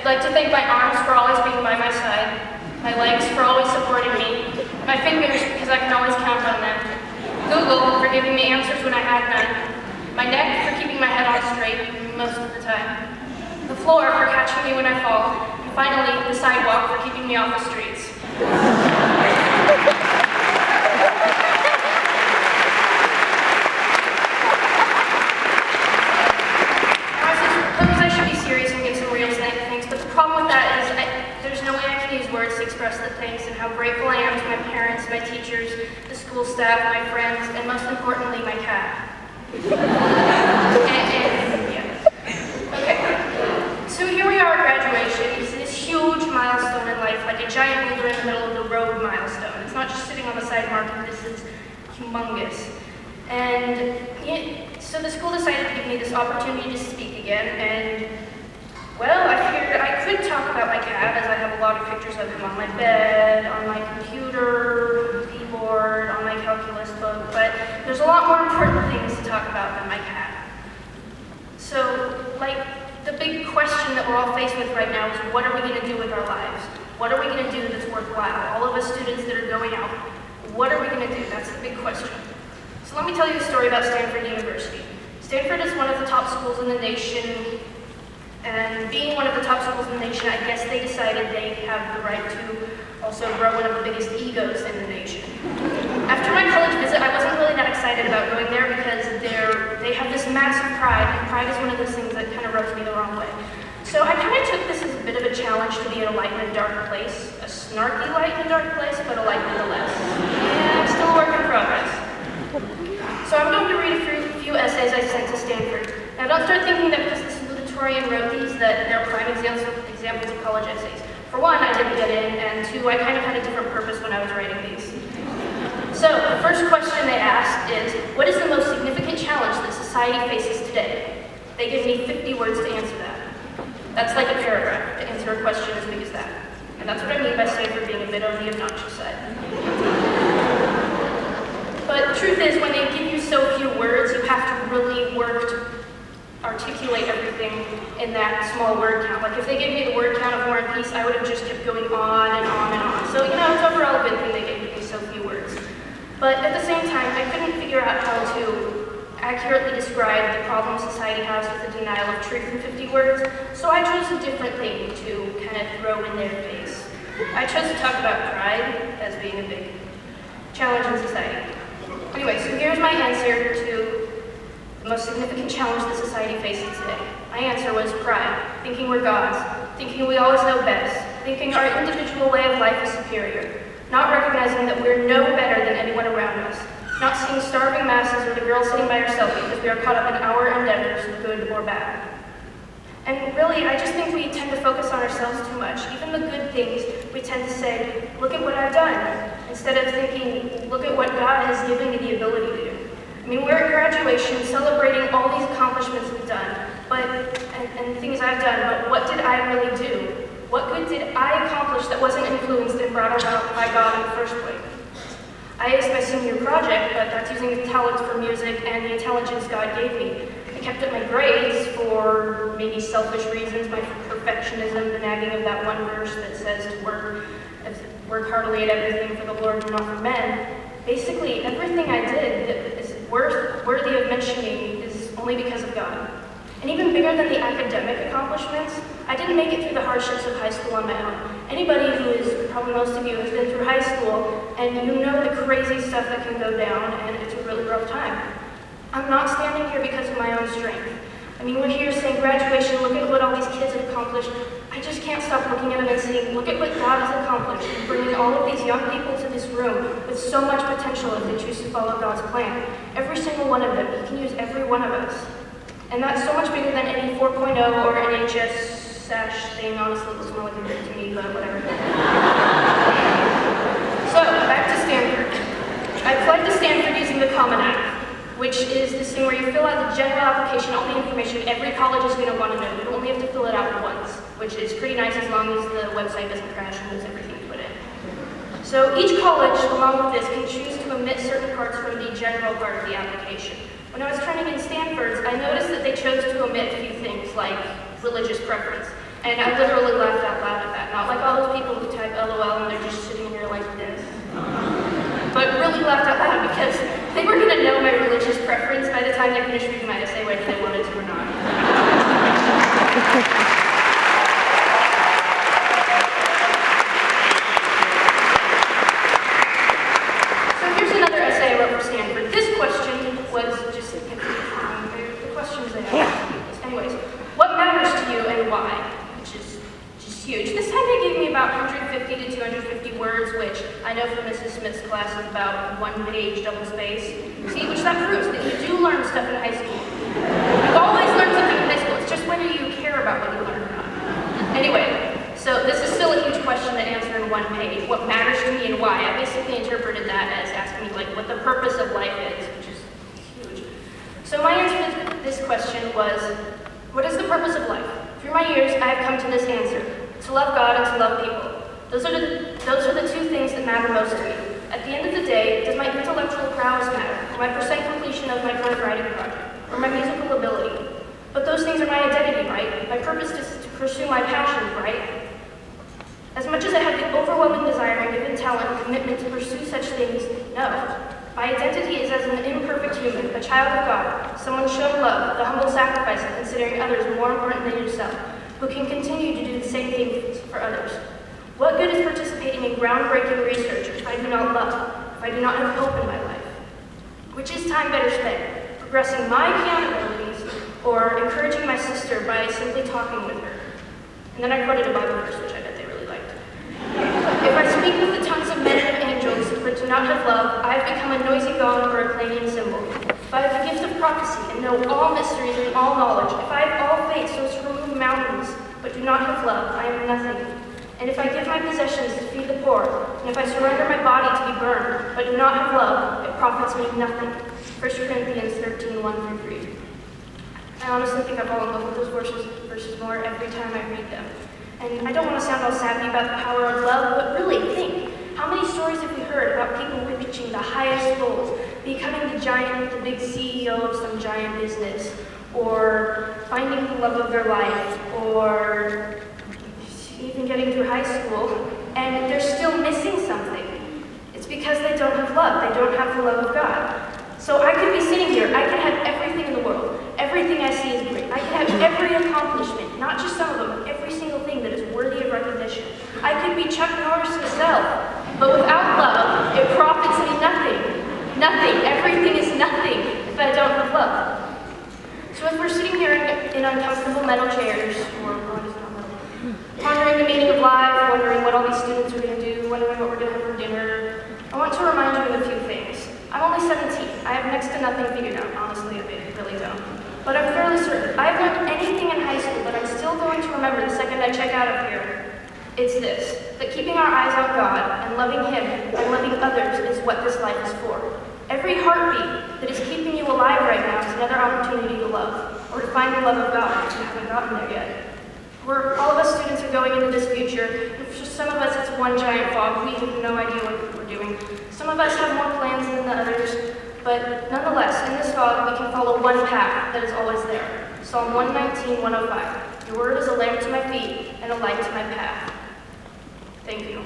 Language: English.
like to thank my arms for always being by my side, my legs for always supporting me, my fingers because I can always count on them, Google for giving me answers when I had none, my neck for keeping my head on straight most of the time, the floor for catching me when I fall, and finally the sidewalk for keeping me off the streets. Thanks and how grateful I am to my parents, my teachers, the school staff, my friends, and most importantly, my cat. Okay. So here we are at graduation. It's this huge milestone in life, like a giant boulder in the middle of the road milestone. It's not just sitting on the side marker, this is humongous. And so the school decided to give me this opportunity to speak again, and well, I figured I could talk about my cat, as I have a lot of pictures of him on my bed, on my computer, keyboard, on my calculus book, but there's a lot more important things to talk about than my cat. So, like, the big question that we're all faced with right now is, what are we going to do with our lives? What are we going to do that's worthwhile? All of us students that are going out, what are we going to do? That's the big question. So let me tell you a story about Stanford University. Stanford is one of the top schools in the nation. And being one of the top schools in the nation, I guess they decided they have the right to also grow one of the biggest egos in the nation. After my college visit, I wasn't really that excited about going there because they have this massive pride, and pride is one of those things that kind of rubs me the wrong way. So I kind of took this as a bit of a challenge to be in a light and a dark place, a snarky light and a dark place, but a light nonetheless. Yeah, I'm still a work in progress. So I'm going to read a few essays I sent to Stanford. Now don't start thinking that because this historian wrote these that they're prime examples of college essays. For one, I didn't get in, and two, I kind of had a different purpose when I was writing these. So, the first question they asked is, what is the most significant challenge that society faces today? They give me 50 words to answer that. That's like a paragraph to answer a question as big as that. And that's what I mean by Stanford being a bit on the obnoxious side. But the truth is, when they give you so few words, you have to really work to articulate everything in that small word count. Like if they gave me the word count of War and Peace, I would have just kept going on and on and on. So, it's a relevant thing they gave me so few words. But at the same time, I couldn't figure out how to accurately describe the problem society has with the denial of truth in 50 words, so I chose a different thing to kind of throw in their face. I chose to talk about pride as being a big challenge in society. Anyway, so here's my answer to the most significant challenge that society faces today. My answer was pride, thinking we're gods, thinking we always know best, thinking our individual way of life is superior, not recognizing that we're no better than anyone around us, not seeing starving masses or the girl sitting by herself because we are caught up in our endeavors, good or bad. And really, I just think we tend to focus on ourselves too much. Even the good things, we tend to say, look at what I've done, instead of thinking, look at what God has given me the ability to do. I mean, we're at graduation celebrating all these accomplishments we've done, and things I've done, but what did I really do? What good did I accomplish that wasn't influenced and brought about by God in the first place? I aced my senior project, but that's using the talents for music and the intelligence God gave me. I kept up my grades for maybe selfish reasons, my perfectionism, the nagging of that one verse that says to work heartily at everything for the Lord and not for men. Basically, everything I did that is worthy of mentioning is only because of God. And even bigger than the academic accomplishments, I didn't make it through the hardships of high school on my own. Anybody who is, probably most of you, has been through high school, and you know the crazy stuff that can go down, and it's a really rough time. I'm not standing here because of my own strength. I mean, we're here saying graduation, look at what all these kids have accomplished. I just can't stop looking at them and saying, look at what God has accomplished, and bringing all of these young people to this room with so much potential if they choose to follow God's plan. Every single one of them, He can use every one of us. And that's so much bigger than any 4.0 or NHS sash thing. Honestly, it looks more like a bit to me, but whatever. So, back to Stanford. I applied to Stanford using the Common App, which is this thing where you fill out the general application, all the information every college is going to want to know. You only have to fill it out once, which is pretty nice as long as the website doesn't crash and lose everything you put in. So each college, along with this, can choose to omit certain parts from the general part of the application. When I was turning in Stanford's, I noticed that they chose to omit a few things like religious preference. And I literally laughed out loud at that. Not like all those people who type LOL and they're just sitting here like this. But really laughed out loud because they were going to know my religious preference by the time they finished reading my essay, whether they wanted to or not. So here's another essay I wrote for Stanford. This question was just the questions they asked. Anyways, what matters to you and why? Which is just huge. This time they gave me about 150 to 250 words, which I know from Mrs. Smith's class is about 1 page double space. See, which that proves that you do learn stuff in high school. You always learn something in high school. It's just whether you care about what you learn or not. Anyway, so this is still a huge question to answer in 1 page. What matters to me and why? I basically interpreted that as asking me like what the purpose of life is, which is huge. So my answer to this question was, what is the purpose of life? Through my years, I have come to this answer: to love God and to love people. Those are the two things that matter most to me. At the end of the day, does my intellectual prowess matter, or my percent completion of my current writing project, or my musical ability? But those things are my identity, right? My purpose is to pursue my passions, right? As much as I have the overwhelming desire and given talent and commitment to pursue such things, no. My identity is as an imperfect human, a child of God, someone shown love, the humble sacrifice of considering others more important than yourself, who can continue to do the same things for others. What good is participating in groundbreaking research if I do not love, if I do not have hope in my life? Which is time better spent? Progressing my piano abilities or encouraging my sister by simply talking with her? And then I quoted a Bible verse, which I bet they really liked. If I speak with the tongues of men and of angels, but do not have love, I have become a noisy gong or a clanging cymbal. If I have the gift of prophecy and know all mysteries and all knowledge, if I have all faith so as to remove mountains, but do not have love, I am nothing. And if I give my possessions to feed the poor, and if I surrender my body to be burned, but do not have love, it profits me nothing. 1 Corinthians 13, 1-3. I honestly think I fall in love with those verses more every time I read them. And I don't want to sound all sappy about the power of love, but really think, how many stories have we heard about people reaching the highest goals, becoming the giant, the big CEO of some giant business, or finding the love of their life, or even getting through high school, and they're still missing something. It's because they don't have love. They don't have the love of God. So I could be sitting here. I could have everything in the world. Everything I see is great. I could have every accomplishment, not just some of them, but every single thing that is worthy of recognition. I could be Chuck Norris himself, but without love, it profits me nothing. Nothing. Everything is nothing if I don't have love. So if we're sitting here in uncomfortable metal chairs, or pondering the meaning of life, wondering what all these students are going to do, wondering what we're going to have for dinner, I want to remind you of a few things. I'm only 17. I have next to nothing figured out. Honestly, I really don't. But I'm fairly certain. I haven't learned anything in high school that I'm still going to remember the second I check out of here. It's this, that keeping our eyes on God and loving Him and loving others is what this life is for. Every heartbeat that is keeping you alive right now is another opportunity to love, or to find the love of God if you haven't gotten there yet. All of us students are going into this future, and for some of us it's one giant fog. We have no idea what we're doing. Some of us have more plans than the others, but nonetheless, in this fog, we can follow one path that is always there. Psalm 119, 105. Your word is a lamp to my feet and a light to my path. Thank you.